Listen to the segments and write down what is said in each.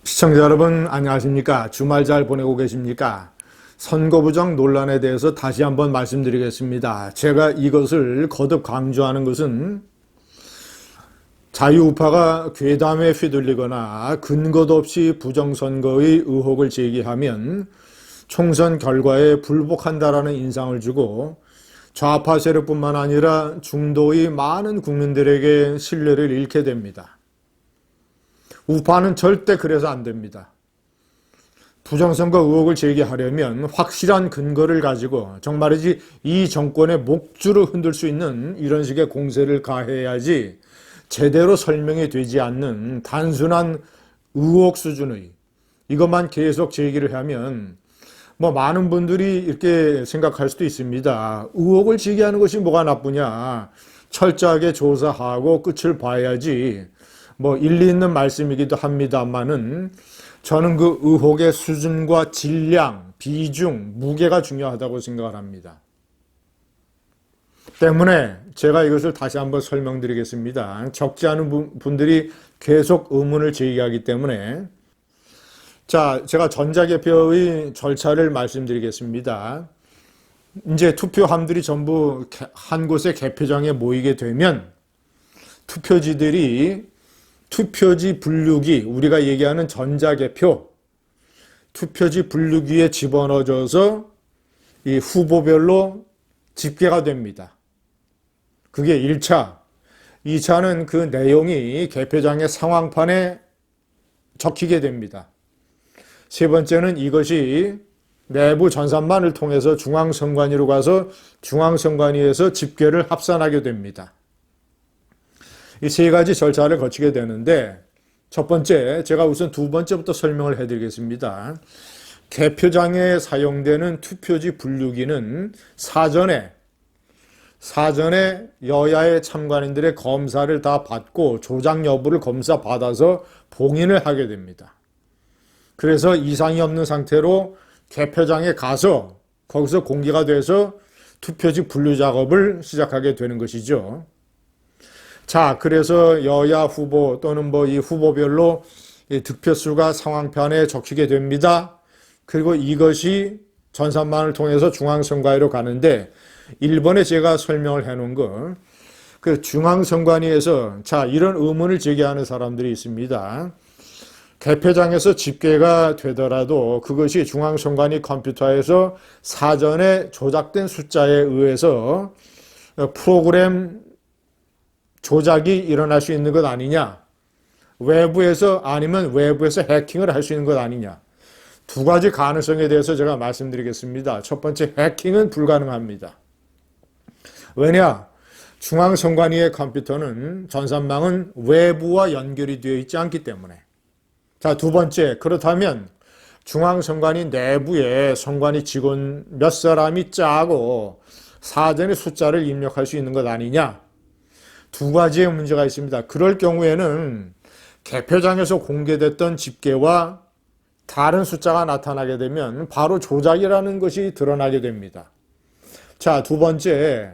시청자 여러분 안녕하십니까? 주말 잘 보내고 계십니까? 선거부정 논란에 대해서 다시 한번 말씀드리겠습니다. 제가 이것을 거듭 강조하는 것은 자유우파가 괴담에 휘둘리거나 근거도 없이 부정선거의 의혹을 제기하면 총선 결과에 불복한다라는 인상을 주고 좌파 세력뿐만 아니라 중도의 많은 국민들에게 신뢰를 잃게 됩니다. 우파는 절대 그래서 안 됩니다. 부정선거 의혹을 제기하려면 확실한 근거를 가지고 정말이지 이 정권의 목줄을 흔들 수 있는 이런 식의 공세를 가해야지 제대로 설명이 되지 않는 단순한 의혹 수준의 이것만 계속 제기를 하면 많은 분들이 이렇게 생각할 수도 있습니다. 의혹을 제기하는 것이 뭐가 나쁘냐. 철저하게 조사하고 끝을 봐야지. 일리 있는 말씀이기도 합니다만은 저는 그 의혹의 수준과 질량, 비중, 무게가 중요하다고 생각을 합니다. 때문에 제가 이것을 다시 한번 설명드리겠습니다. 적지 않은 분들이 계속 의문을 제기하기 때문에 자, 제가 전자개표의 절차를 말씀드리겠습니다. 이제 투표함들이 전부 한 곳의 개표장에 모이게 되면 투표지들이 투표지 분류기, 우리가 얘기하는 전자개표, 투표지 분류기에 집어넣어져서 이 후보별로 집계가 됩니다. 그게 1차. 2차는 그 내용이 개표장의 상황판에 적히게 됩니다. 세 번째는 이것이 내부 전산만을 통해서 중앙선관위로 가서 중앙선관위에서 집계를 합산하게 됩니다. 이 세 가지 절차를 거치게 되는데 첫 번째, 제가 우선 두 번째부터 설명을 해드리겠습니다. 개표장에 사용되는 투표지 분류기는 사전에 여야의 참관인들의 검사를 다 받고 조작 여부를 검사 받아서 봉인을 하게 됩니다. 그래서 이상이 없는 상태로 개표장에 가서 거기서 공개가 돼서 투표지 분류 작업을 시작하게 되는 것이죠. 자, 그래서 여야 후보 또는 이 후보별로 득표수가 상황판에 적히게 됩니다. 그리고 이것이 전산망을 통해서 중앙선관위로 가는데 1번에 제가 설명을 해놓은 거, 그 중앙선관위에서 자, 이런 의문을 제기하는 사람들이 있습니다. 개표장에서 집계가 되더라도 그것이 중앙선관위 컴퓨터에서 사전에 조작된 숫자에 의해서 프로그램 조작이 일어날 수 있는 것 아니냐. 아니면 외부에서 해킹을 할 수 있는 것 아니냐. 두 가지 가능성에 대해서 제가 말씀드리겠습니다. 첫 번째, 해킹은 불가능합니다. 왜냐? 중앙선관위의 컴퓨터는 전산망은 외부와 연결이 되어 있지 않기 때문에. 자, 두 번째, 그렇다면 중앙선관위 내부에 선관위 직원 몇 사람이 짜고 사전에 숫자를 입력할 수 있는 것 아니냐? 두 가지의 문제가 있습니다. 그럴 경우에는 개표장에서 공개됐던 집계와 다른 숫자가 나타나게 되면 바로 조작이라는 것이 드러나게 됩니다. 자, 두 번째,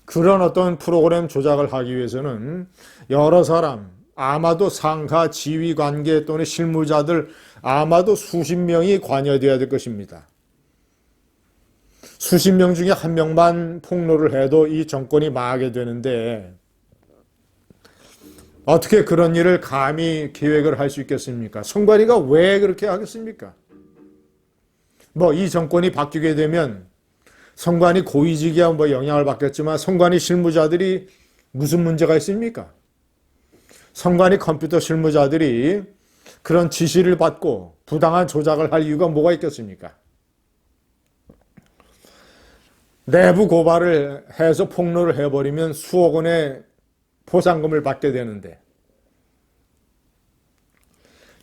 그런 어떤 프로그램 조작을 하기 위해서는 여러 사람, 아마도 상하 지휘관계 또는 실무자들 아마도 수십 명이 관여되어야 될 것입니다. 수십 명 중에 한 명만 폭로를 해도 이 정권이 망하게 되는데 어떻게 그런 일을 감히 계획을 할 수 있겠습니까? 선관위가 왜 그렇게 하겠습니까? 이 정권이 바뀌게 되면 선관위 고위직이야 영향을 받겠지만 선관위 실무자들이 무슨 문제가 있습니까? 선관위 컴퓨터 실무자들이 그런 지시를 받고 부당한 조작을 할 이유가 뭐가 있겠습니까? 내부 고발을 해서 폭로를 해버리면 수억 원의 보상금을 받게 되는데.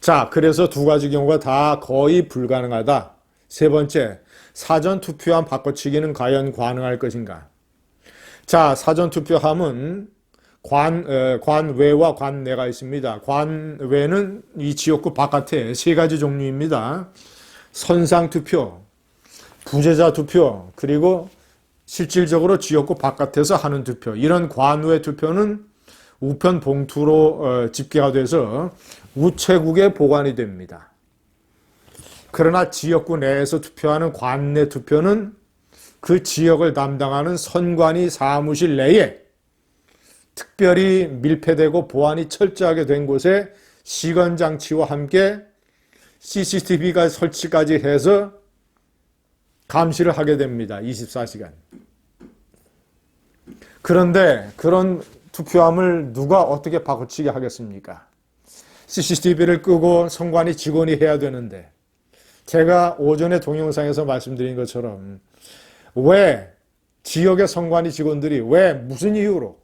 자, 그래서 두 가지 경우가 다 거의 불가능하다. 세 번째, 사전투표함 바꿔치기는 과연 가능할 것인가? 자, 사전투표함은 관외와 관내가 있습니다. 관외는 이 지역구 바깥에 세 가지 종류입니다. 선상투표, 부재자 투표, 그리고 실질적으로 지역구 바깥에서 하는 투표. 이런 관외 투표는 우편 봉투로 집계가 돼서 우체국에 보관이 됩니다. 그러나 지역구 내에서 투표하는 관내 투표는 그 지역을 담당하는 선관위 사무실 내에 특별히 밀폐되고 보안이 철저하게 된 곳에 시건장치와 함께 CCTV가 설치까지 해서 감시를 하게 됩니다. 24시간. 그런데 그런 투표함을 누가 어떻게 바꿔치게 하겠습니까? CCTV를 끄고 선관위 직원이 해야 되는데, 제가 오전에 동영상에서 말씀드린 것처럼 왜 지역의 선관위 직원들이 왜 무슨 이유로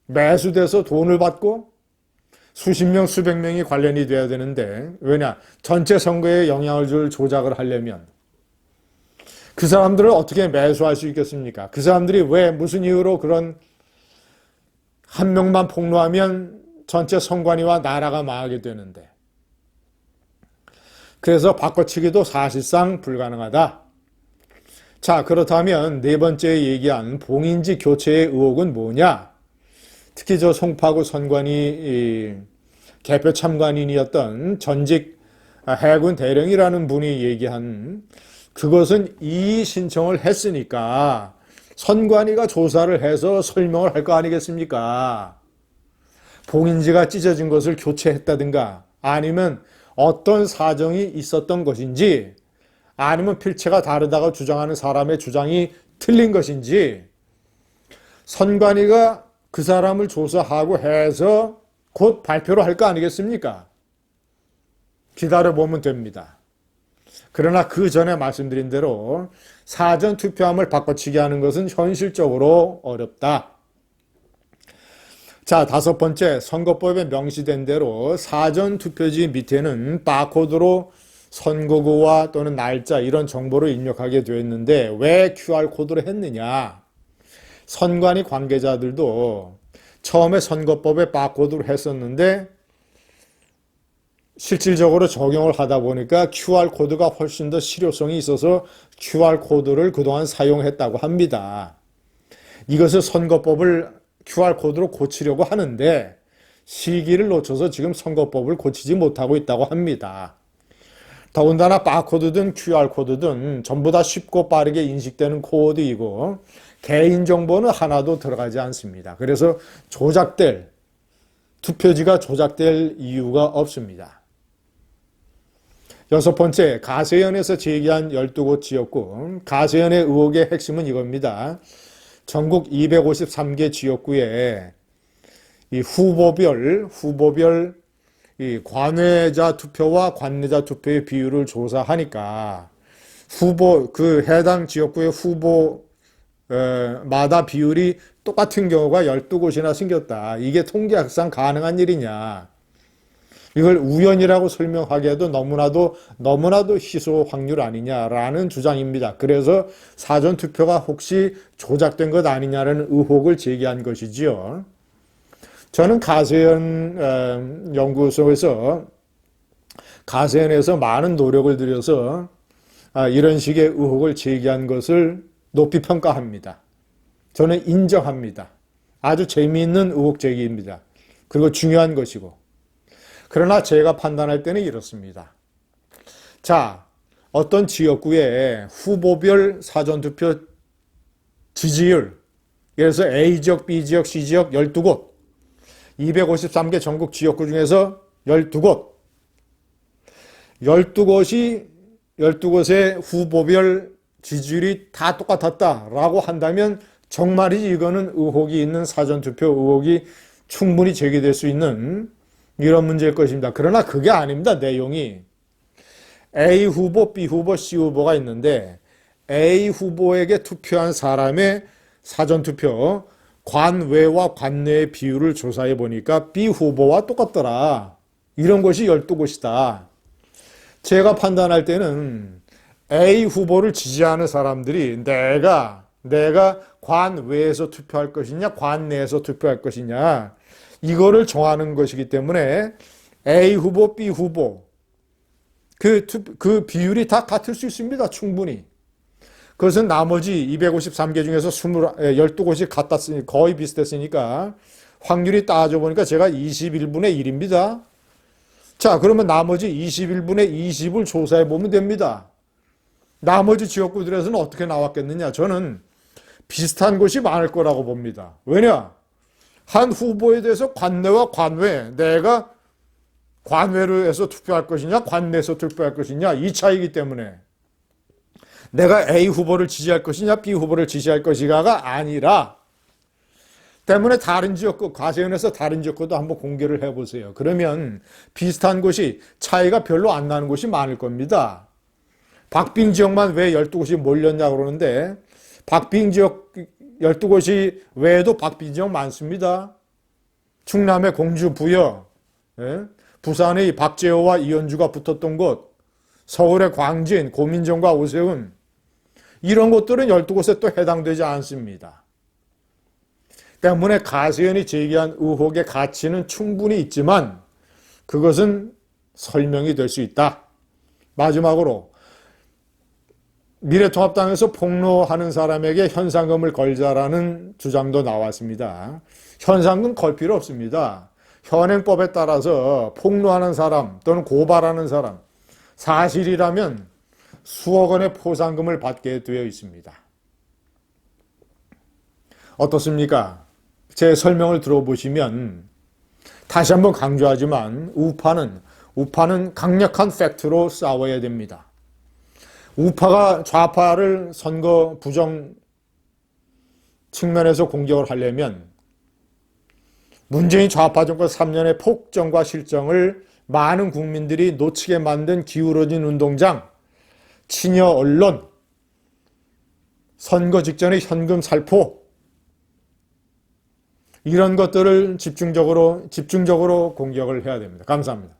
매수돼서 돈을 받고 수십 명, 수백 명이 관련이 돼야 되는데, 왜냐? 전체 선거에 영향을 줄 조작을 하려면 그 사람들을 어떻게 매수할 수 있겠습니까? 그 사람들이 왜 무슨 이유로 그런 한 명만 폭로하면 전체 선관위와 나라가 망하게 되는데, 그래서 바꿔치기도 사실상 불가능하다. 자, 그렇다면 네 번째 얘기한 봉인지 교체의 의혹은 뭐냐? 특히 저 송파구 선관위 개표 참관인이었던 전직 해군 대령이라는 분이 얘기한, 그것은 이의 신청을 했으니까 선관위가 조사를 해서 설명을 할 거 아니겠습니까? 봉인지가 찢어진 것을 교체했다든가, 아니면 어떤 사정이 있었던 것인지, 아니면 필체가 다르다고 주장하는 사람의 주장이 틀린 것인지 선관위가 그 사람을 조사하고 해서 곧 발표를 할 거 아니겠습니까? 기다려보면 됩니다. 그러나 그 전에 말씀드린 대로 사전 투표함을 바꿔치기 하는 것은 현실적으로 어렵다. 자, 다섯 번째, 선거법에 명시된 대로 사전 투표지 밑에는 바코드로 선거구와 또는 날짜 이런 정보를 입력하게 되어 있는데 왜 QR코드로 했느냐? 선관위 관계자들도 처음에 선거법에 바코드로 했었는데 실질적으로 적용을 하다 보니까 QR코드가 훨씬 더 실효성이 있어서 QR코드를 그동안 사용했다고 합니다. 이것을 선거법을 QR코드로 고치려고 하는데 시기를 놓쳐서 지금 선거법을 고치지 못하고 있다고 합니다. 더군다나 바코드든 QR코드든 전부 다 쉽고 빠르게 인식되는 코드이고 개인정보는 하나도 들어가지 않습니다. 그래서 투표지가 조작될 이유가 없습니다. 여섯 번째, 가세연에서 제기한 12곳 지역구. 가세연의 의혹의 핵심은 이겁니다. 전국 253개 지역구에 이 후보별 이 관외자 투표와 관내자 투표의 비율을 조사하니까 해당 지역구의 후보마다 비율이 똑같은 경우가 12곳이나 생겼다. 이게 통계학상 가능한 일이냐. 이걸 우연이라고 설명하기에도 너무나도 희소 확률 아니냐라는 주장입니다. 그래서 사전투표가 혹시 조작된 것 아니냐는 의혹을 제기한 것이지요. 저는 가세연 연구소에서 가세연에서 많은 노력을 들여서 이런 식의 의혹을 제기한 것을 높이 평가합니다. 저는 인정합니다. 아주 재미있는 의혹 제기입니다. 그리고 중요한 것이고. 그러나 제가 판단할 때는 이렇습니다. 자, 어떤 지역구에 후보별 사전투표 지지율, 예를 들어서 A지역, B지역, C지역 12곳, 253개 전국 지역구 중에서 12곳, 12곳의 후보별 지지율이 다 똑같았다라고 한다면 정말이지 이거는 의혹이 있는 사전투표 의혹이 충분히 제기될 수 있는 이런 문제일 것입니다. 그러나 그게 아닙니다. 내용이 A 후보, B 후보, C 후보가 있는데 A 후보에게 투표한 사람의 사전투표 관외와 관내의 비율을 조사해 보니까 B 후보와 똑같더라. 이런 것이 12곳이다. 제가 판단할 때는 A 후보를 지지하는 사람들이 내가 관외에서 투표할 것이냐 관내에서 투표할 것이냐 이거를 정하는 것이기 때문에 A 후보, B 후보 그 비율이 다 같을 수 있습니다. 충분히. 그것은 나머지 253개 중에서 12곳이 같았으니 거의 비슷했으니까 확률이 따져보니까 제가 21분의 1입니다. 자, 그러면 나머지 21분의 20을 조사해 보면 됩니다. 나머지 지역구들에서는 어떻게 나왔겠느냐? 저는 비슷한 곳이 많을 거라고 봅니다. 왜냐? 한 후보에 대해서 관내와 관외, 내가 관외로 해서 투표할 것이냐, 관내에서 투표할 것이냐, 이 차이기 때문에 내가 A 후보를 지지할 것이냐, B 후보를 지지할 것이냐가 아니라 때문에 다른 지역구, 가세연에서 다른 지역구도 한번 공개를 해보세요. 그러면 비슷한 곳이 차이가 별로 안 나는 곳이 많을 겁니다. 박빙 지역만 왜 12곳이 몰렸냐 그러는데 박빙 지역 12곳이 외에도 박빙 지역 많습니다. 충남의 공주 부여, 부산의 박재호와 이현주가 붙었던 곳, 서울의 광진, 고민정과 오세훈, 이런 곳들은 12곳에 또 해당되지 않습니다. 때문에 가세연이 제기한 의혹의 가치는 충분히 있지만 그것은 설명이 될 수 있다. 마지막으로 미래통합당에서 폭로하는 사람에게 현상금을 걸자라는 주장도 나왔습니다. 현상금 걸 필요 없습니다. 현행법에 따라서 폭로하는 사람 또는 고발하는 사람, 사실이라면 수억 원의 포상금을 받게 되어 있습니다. 어떻습니까? 제 설명을 들어보시면 다시 한번 강조하지만 우파는 강력한 팩트로 싸워야 됩니다. 우파가 좌파를 선거 부정 측면에서 공격을 하려면 문재인 좌파 정권 3년의 폭정과 실정을 많은 국민들이 놓치게 만든 기울어진 운동장, 친여 언론, 선거 직전의 현금 살포, 이런 것들을 집중적으로 공격을 해야 됩니다. 감사합니다.